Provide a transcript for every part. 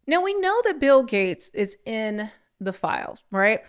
Now we know that Bill Gates is in the files, right?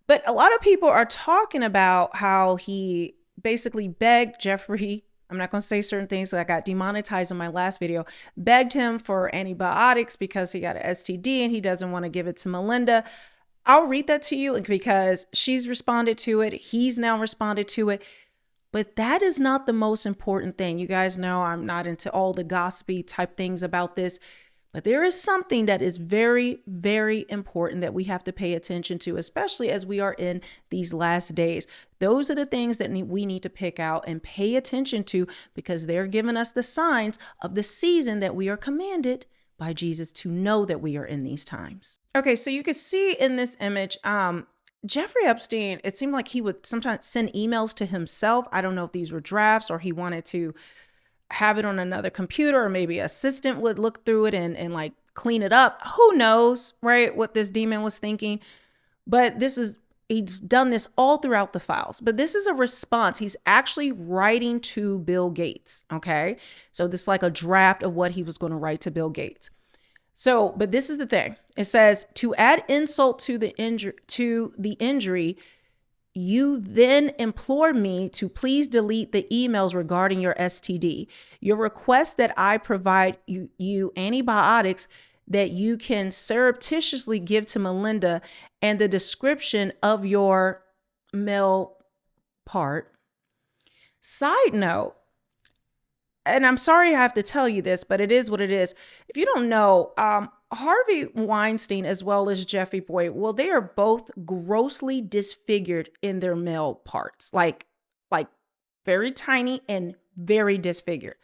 But a lot of people are talking about how he basically begged Jeffrey. I'm not going to say certain things that got demonetized in my last video, begged him for antibiotics because he got an STD and he doesn't want to give it to Melinda. I'll read that to you because she's responded to it. He's now responded to it. But that is not the most important thing. You guys know I'm not into all the gossipy type things about this. But there is something that is very, very important that we have to pay attention to, especially as we are in these last days. Those are the things that we need to pick out and pay attention to because they're giving us the signs of the season that we are commanded by Jesus to know that we are in these times. Okay, so you can see in this image, Jeffrey Epstein, it seemed like he would sometimes send emails to himself. I don't know if these were drafts or he wanted to have it on another computer, or maybe an assistant would look through it and like clean it up. Who knows, right? What this demon was thinking. But he's done this all throughout the files. But this is a response. He's actually writing to Bill Gates. Okay. So this is like a draft of what he was going to write to Bill Gates. So, but this is the thing. It says to add insult to the injury, you then implore me to please delete the emails regarding your STD. Your request that I provide you antibiotics that you can surreptitiously give to Melinda and the description of your male part. Side note, and I'm sorry I have to tell you this, but it is what it is. If you don't know, Harvey Weinstein as well as Jeffrey Boyd, well, they are both grossly disfigured in their male parts, like very tiny and very disfigured.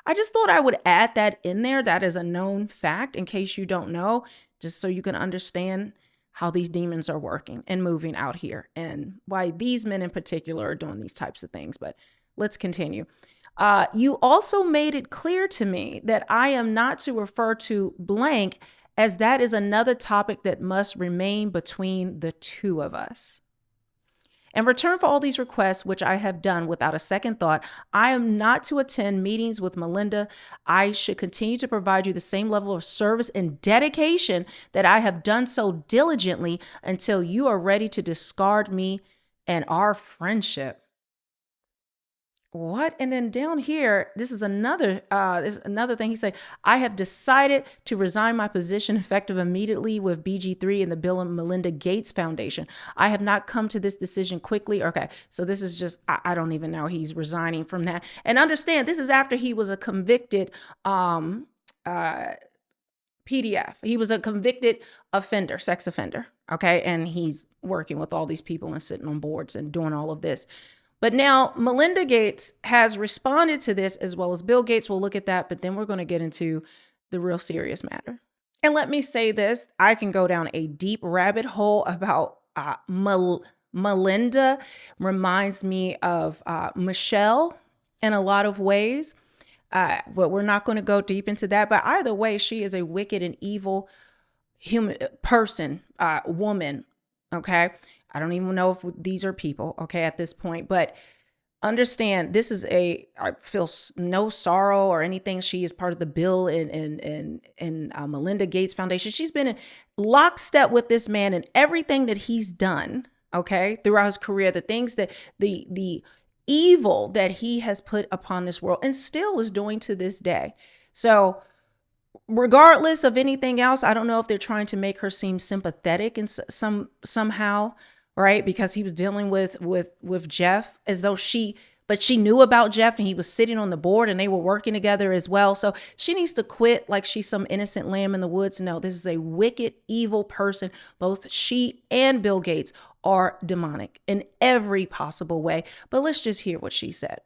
I just thought I would add that in there. That is a known fact in case you don't know, just so you can understand how these demons are working and moving out here and why these men in particular are doing these types of things. But let's continue. You also made it clear to me that I am not to refer to blank, as that is another topic that must remain between the two of us. In return for all these requests, which I have done without a second thought, I am not to attend meetings with Melinda. I should continue to provide you the same level of service and dedication that I have done so diligently until you are ready to discard me and our friendship. What? And then down here, this is another thing. He said, I have decided to resign my position effective immediately with BG3 and the Bill and Melinda Gates Foundation. I have not come to this decision quickly. Okay, so this is just, I don't even know. He's resigning from that. And understand, this is after he was a convicted PDF. He was a convicted offender, sex offender. Okay, and he's working with all these people and sitting on boards and doing all of this. But now Melinda Gates has responded to this as well as Bill Gates. We'll look at that, but then we're going to get into the real serious matter. And let me say this, I can go down a deep rabbit hole about Melinda. Reminds me of Michelle in a lot of ways, but we're not going to go deep into that. But either way, she is a wicked and evil human person, woman. Okay. I don't even know if these are people, okay, at this point, but understand this is I feel no sorrow or anything. She is part of the Bill and Melinda Gates Foundation. She's been in lockstep with this man and everything that he's done, okay, throughout his career, the things that the evil that he has put upon this world and still is doing to this day. So regardless of anything else, I don't know if they're trying to make her seem sympathetic in somehow, right? Because he was dealing with Jeff as though she knew about Jeff and he was sitting on the board and they were working together as well. So she needs to quit like she's some innocent lamb in the woods. No, this is a wicked, evil person. Both she and Bill Gates are demonic in every possible way. But let's just hear what she said.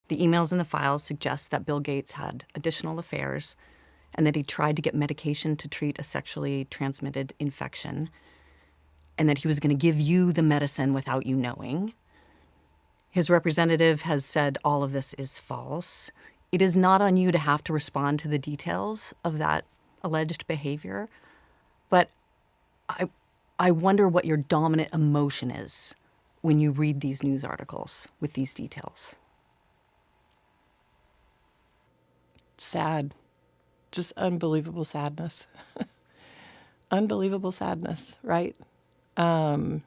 The emails in the files suggest that Bill Gates had additional affairs and that he tried to get medication to treat a sexually transmitted infection, and that he was going to give you the medicine without you knowing. His representative has said all of this is false. It is not on you to have to respond to the details of that alleged behavior, but I wonder what your dominant emotion is when you read these news articles with these details. Sad. Just unbelievable sadness. unbelievable sadness, right? And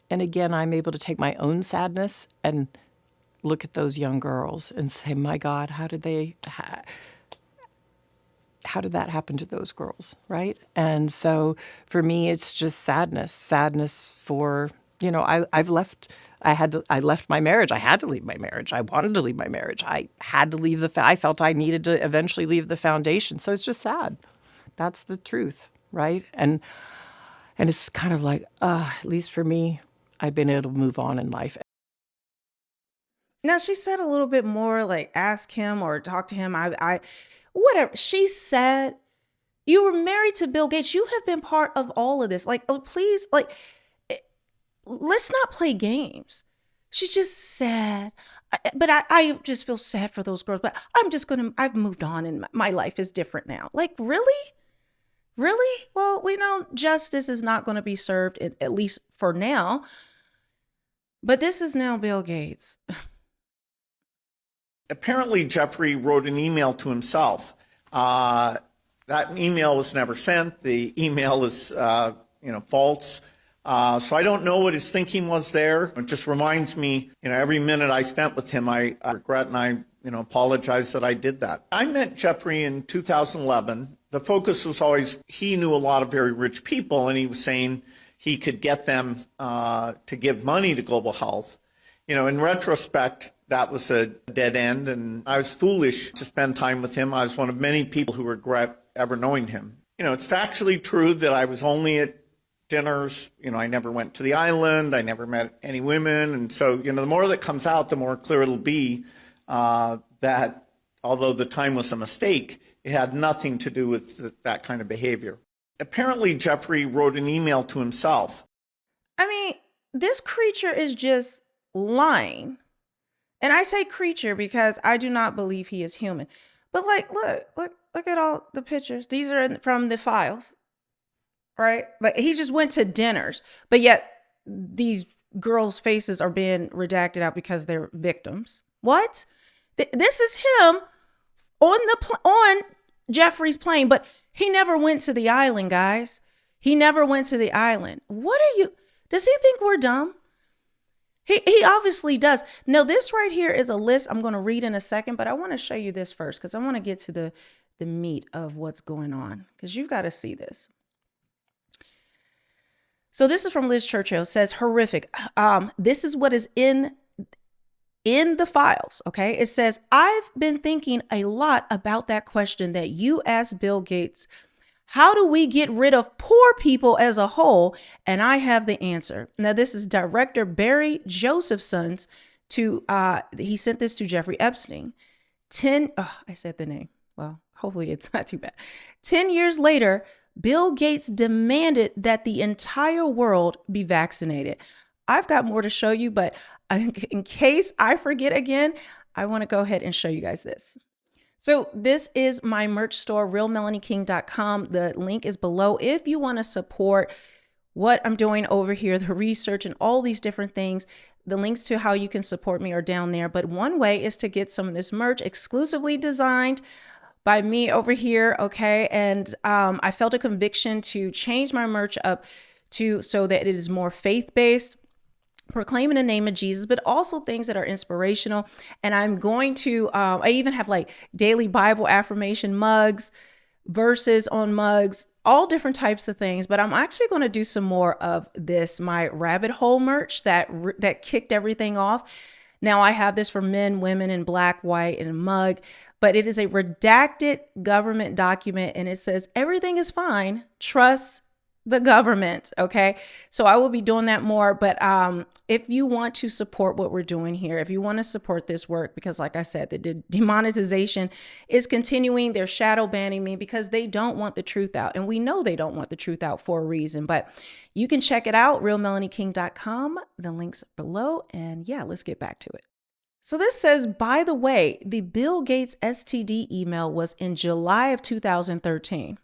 again, I'm able to take my own sadness and look at those young girls and say, my God, how did that happen to those girls, right? And so for me, it's just sadness for, I left my marriage. I had to leave my marriage. I wanted to leave my marriage. I had to leave I felt I needed to eventually leave the foundation. So it's just sad. That's the truth, right? And it's kind of like, at least for me, I've been able to move on in life. Now she said a little bit more like ask him or talk to him. Whatever. She said, you were married to Bill Gates. You have been part of all of this. Like, oh, please, like, let's not play games. She just said, but I just feel sad for those girls, but I've moved on and my life is different now. Like, really? Really? Well, we know justice is not going to be served, at least for now. But this is now Bill Gates. Apparently, Jeffrey wrote an email to himself. That email was never sent. The email is, false. So I don't know what his thinking was there. It just reminds me, every minute I spent with him, I regret and I, apologize that I did that. I met Jeffrey in 2011. The focus was always, he knew a lot of very rich people, and he was saying he could get them to give money to global health. In retrospect, that was a dead end, and I was foolish to spend time with him. I was one of many people who regret ever knowing him. It's factually true that I was only at dinners. I never went to the island. I never met any women. And so, the more that comes out, the more clear it'll be that although the time was a mistake, it had nothing to do with that kind of behavior. Apparently, Jeffrey wrote an email to himself. I mean, this creature is just lying. And I say creature because I do not believe he is human. But like, look at all the pictures. These are from the files, right? But he just went to dinners. But yet these girls' faces are being redacted out because they're victims. What? This is him on Jeffrey's plane, but he never went to the island, guys. He never went to the island. Does he think we're dumb? He obviously does. Now, this right here is a list I'm going to read in a second, but I want to show you this first because I want to get to the meat of what's going on because you've got to see this. So this is from Liz Churchill. It says, horrific. This is what is in the files, okay? It says, I've been thinking a lot about that question that you asked Bill Gates. How do we get rid of poor people as a whole? And I have the answer. Now, this is director Barry Josephson's he sent this to Jeffrey Epstein. I said the name. Well, hopefully it's not too bad. 10 years later, Bill Gates demanded that the entire world be vaccinated. I've got more to show you, but in case I forget again, I want to go ahead and show you guys this. So this is my merch store, realmelanieking.com. The link is below if you want to support what I'm doing over here, the research and all these different things. The links to how you can support me are down there. But one way is to get some of this merch exclusively designed by me over here, okay? And I felt a conviction to change my merch up so that it is more faith-based, proclaiming the name of Jesus, but also things that are inspirational. And I'm going to, I even have like daily Bible affirmation mugs, verses on mugs, all different types of things. But I'm actually going to do some more of this, my rabbit hole merch that kicked everything off. Now I have this for men, women, and black, white, and a mug, but it is a redacted government document. And it says, everything is fine. Trust the government. Okay. So I will be doing that more. But if you want to support what we're doing here, if you want to support this work, because like I said, the demonetization is continuing. They're shadow banning me because they don't want the truth out. And we know they don't want the truth out for a reason, but you can check it out, realmelanieking.com. The link's below. And yeah, let's get back to it. So this says, by the way, the Bill Gates STD email was in July of 2013.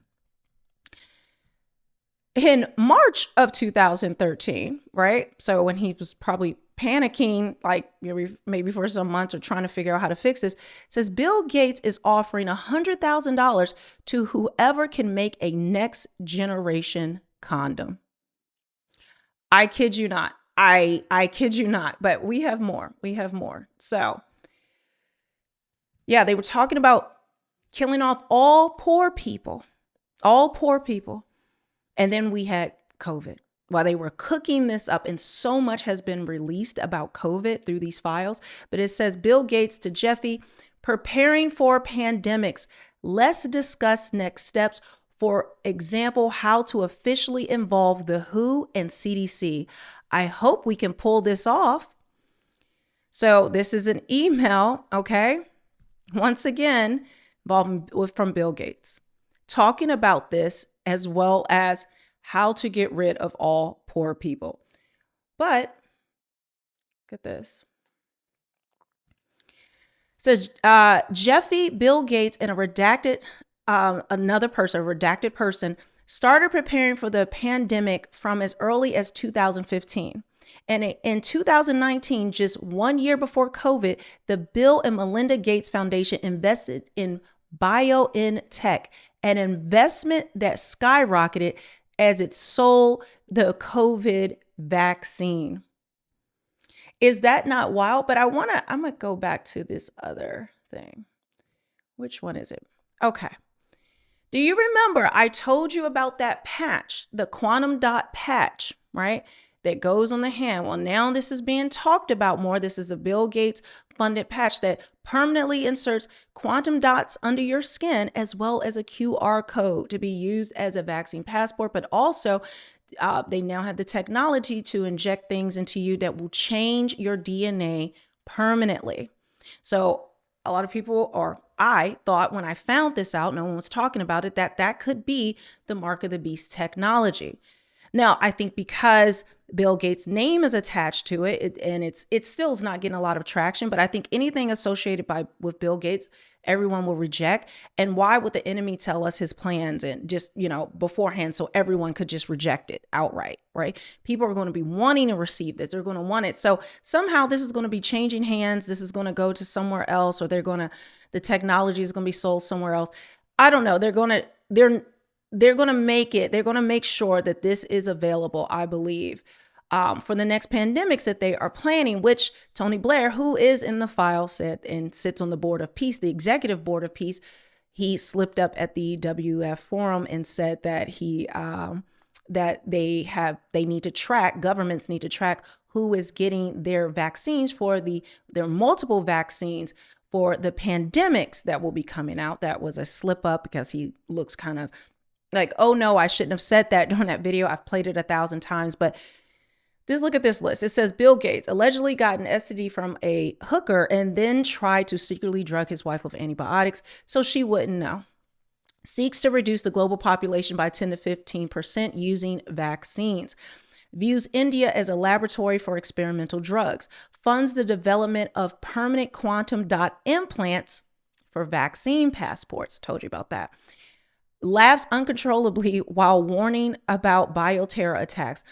In March of 2013, right? So when he was probably panicking, like maybe for some months, or trying to figure out how to fix this. It says Bill Gates is offering $100,000 to whoever can make a next generation condom. I kid you not. I kid you not. But we have more. We have more. So yeah, they were talking about killing off all poor people. All poor people. And then we had COVID. While they were cooking this up, and so much has been released about COVID through these files. But it says Bill Gates to Jeffy, preparing for pandemics. Let's discuss next steps. For example, how to officially involve the WHO and CDC. I hope we can pull this off. So this is an email, okay? Once again, from Bill Gates, talking about this, as well as how to get rid of all poor people. But look at this. It says Jeffy, Bill Gates, and a redacted person started preparing for the pandemic from as early as 2015. And in 2019, just 1 year before COVID, the Bill and Melinda Gates Foundation invested in BioNTech, an investment that skyrocketed as it sold the COVID vaccine. Is that not wild? But I'm gonna go back to this other thing. Which one is it? Okay. Do you remember I told you about that patch, the quantum dot patch, right? That goes on the hand. Well, now this is being talked about more. This is a Bill Gates funded patch that permanently inserts quantum dots under your skin, as well as a QR code to be used as a vaccine passport. But also, they now have the technology to inject things into you that will change your DNA permanently. So a lot of people, or I thought when I found this out, no one was talking about it, that could be the mark of the beast technology. Now, I think because Bill Gates' name is attached to it, and it still is not getting a lot of traction, but I think anything associated with Bill Gates, everyone will reject. And why would the enemy tell us his plans and just, beforehand, so everyone could just reject it outright, right? People are going to be wanting to receive this. They're going to want it. So somehow this is going to be changing hands. This is going to go to somewhere else, or the technology is going to be sold somewhere else. I don't know. They're going to make sure that this is available, I believe, for the next pandemics that they are planning, which Tony Blair, who is in the file, said and sits on the board of peace, the executive board of peace, he slipped up at the WF forum and said that governments need to track who is getting their vaccines their multiple vaccines for the pandemics that will be coming out. That was a slip up because he looks kind of like, oh no, I shouldn't have said that during that video. I've played it 1,000 times, but just look at this list. It says Bill Gates allegedly got an STD from a hooker and then tried to secretly drug his wife with antibiotics so she wouldn't know. Seeks to reduce the global population by 10 to 15% using vaccines. Views India as a laboratory for experimental drugs. Funds the development of permanent quantum dot implants for vaccine passports. Told you about that. Laughs uncontrollably while warning about bioterror attacks.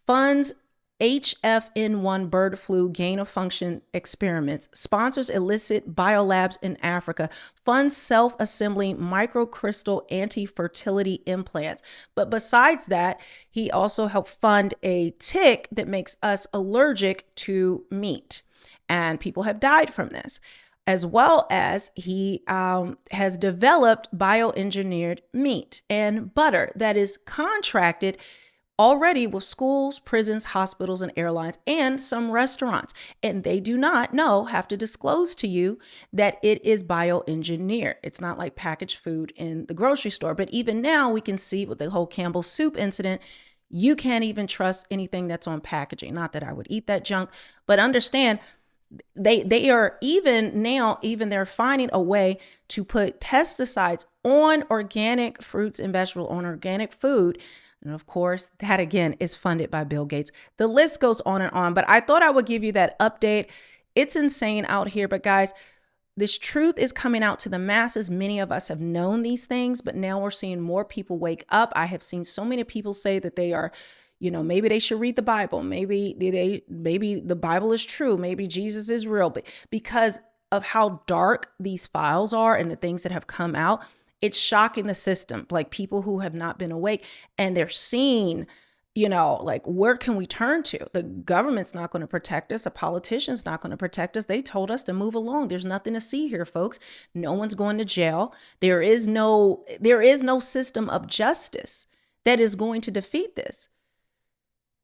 Funds HFN1 bird flu gain of function experiments. Sponsors illicit biolabs in Africa. Funds self-assembling microcrystal anti-fertility implants. But besides that, he also helped fund a tick that makes us allergic to meat. And people have died from this. As well as he has developed bioengineered meat and butter that is contracted already with schools, prisons, hospitals, and airlines, and some restaurants. And they do not have to disclose to you that it is bioengineered. It's not like packaged food in the grocery store. But even now we can see with the whole Campbell's soup incident, you can't even trust anything that's on packaging. Not that I would eat that junk, but understand they are they're finding a way to put pesticides on organic fruits and vegetables, on organic food. And of course, that again is funded by Bill Gates. The list goes on and on, but I thought I would give you that update. It's insane out here, but guys, this truth is coming out to the masses. Many of us have known these things, but now we're seeing more people wake up. I have seen so many people say that they are, Maybe they should read the Bible. Maybe the Bible is true. Maybe Jesus is real. But because of how dark these files are and the things that have come out, it's shocking the system. Like people who have not been awake, and they're seeing, like, where can we turn to? The government's not going to protect us. A politician's not going to protect us. They told us to move along. There's nothing to see here, folks. No one's going to jail. There is no system of justice that is going to defeat this.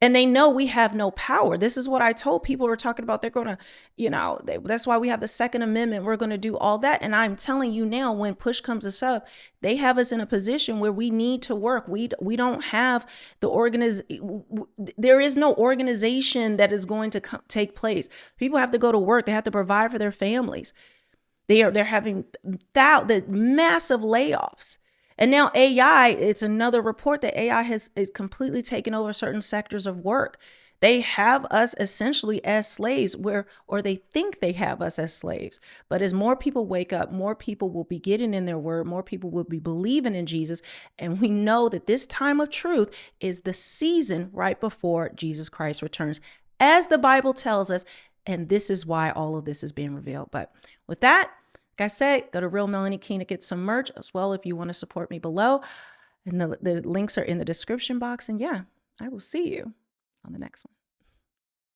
And they know we have no power. This is what I told people who were talking about. They're going to, that's why we have the Second Amendment. We're going to do all that. And I'm telling you now, when push comes to shove, they have us in a position where we need to work. We don't have there is no organization that is going to take place. People have to go to work. They have to provide for their families. They're having the massive layoffs. And now AI, it's another report that AI is completely taken over certain sectors of work. They have us essentially as slaves, or they think they have us as slaves. But as more people wake up, more people will be getting in their word, more people will be believing in Jesus. And we know that this time of truth is the season right before Jesus Christ returns, as the Bible tells us. And this is why all of this is being revealed. But with that, like I said, go to Real Melanie King to get some merch as well if you want to support me below. And the links are in the description box. And yeah, I will see you on the next one.